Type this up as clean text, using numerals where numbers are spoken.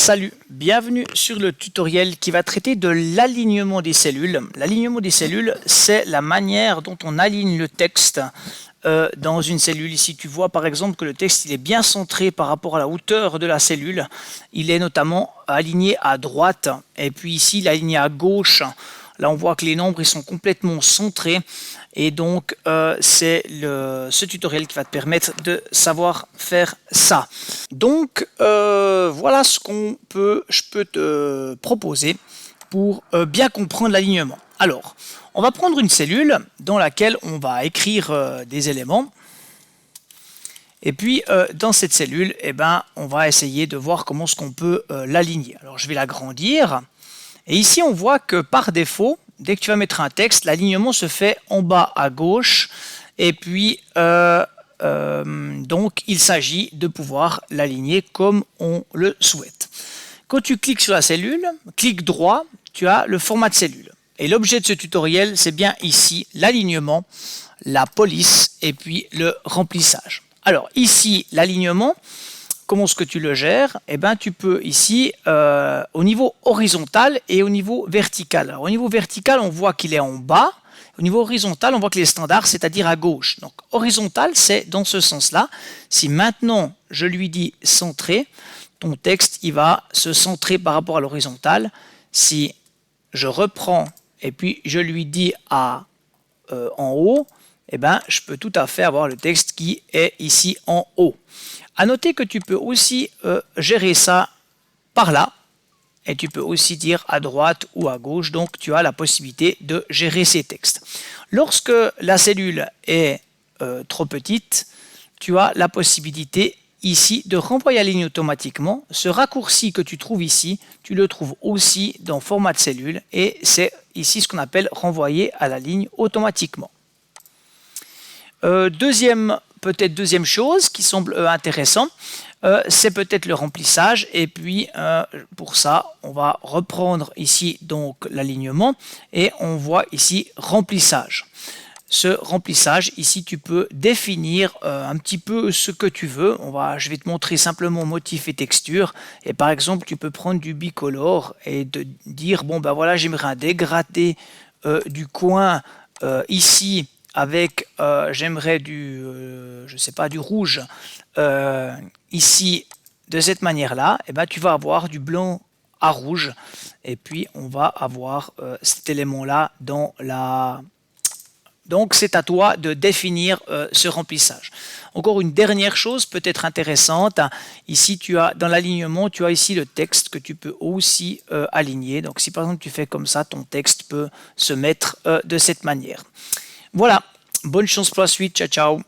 Salut, bienvenue sur le tutoriel qui va traiter de l'alignement des cellules. L'alignement des cellules, c'est la manière dont on aligne le texte dans une cellule. Ici, tu vois par exemple que le texte il est bien centré par rapport à la hauteur de la cellule. Il est notamment aligné à droite et puis ici, il est aligné à gauche. Là, on voit que les nombres ils sont complètement centrés et donc c'est ce tutoriel qui va te permettre de savoir faire ça. Donc voilà ce je peux te proposer pour bien comprendre l'alignement. Alors, on va prendre une cellule dans laquelle on va écrire des éléments. Et puis dans cette cellule, on va essayer de voir comment est-ce qu'on peut l'aligner. Alors je vais l'agrandir. Et ici, on voit que par défaut, dès que tu vas mettre un texte, l'alignement se fait en bas à gauche. Et puis, donc, il s'agit de pouvoir l'aligner comme on le souhaite. Quand tu cliques sur la cellule, clic droit, tu as le format de cellule. Et l'objet de ce tutoriel, c'est bien ici l'alignement, la police et puis le remplissage. Alors, ici, l'alignement. Comment est-ce que tu le gères? Tu peux ici, au niveau horizontal et au niveau vertical. Alors, au niveau vertical, on voit qu'il est en bas. Au niveau horizontal, on voit qu'il est standard, c'est-à-dire à gauche. Donc, horizontal, c'est dans ce sens-là. Si maintenant, je lui dis centré, ton texte, il va se centrer par rapport à l'horizontal. Si je reprends et puis je lui dis en haut, je peux tout à fait avoir le texte qui est ici en haut. À noter que tu peux aussi gérer ça par là et tu peux aussi dire à droite ou à gauche, donc tu as la possibilité de gérer ces textes. Lorsque la cellule est trop petite, tu as la possibilité ici de renvoyer la ligne automatiquement. Ce raccourci que tu trouves ici, tu le trouves aussi dans format de cellule et c'est ici ce qu'on appelle renvoyer à la ligne automatiquement. Deuxième chose qui semble intéressant, c'est peut-être le remplissage et puis pour ça on va reprendre ici donc l'alignement et on voit ici remplissage. Ce remplissage ici tu peux définir un petit peu ce que tu veux. Je vais te montrer simplement motif et texture et par exemple tu peux prendre du bicolore et de dire bon ben voilà j'aimerais un dégradé du coin ici avec j'aimerais je sais pas, du rouge ici de cette manière là, tu vas avoir du blanc à rouge et puis on va avoir cet élément là dans la... Donc c'est à toi de définir ce remplissage. Encore une dernière chose peut-être intéressante, ici tu as dans l'alignement, tu as ici le texte que tu peux aussi aligner. Donc si par exemple tu fais comme ça, ton texte peut se mettre de cette manière. Voilà, bonne chance pour la suite, ciao ciao.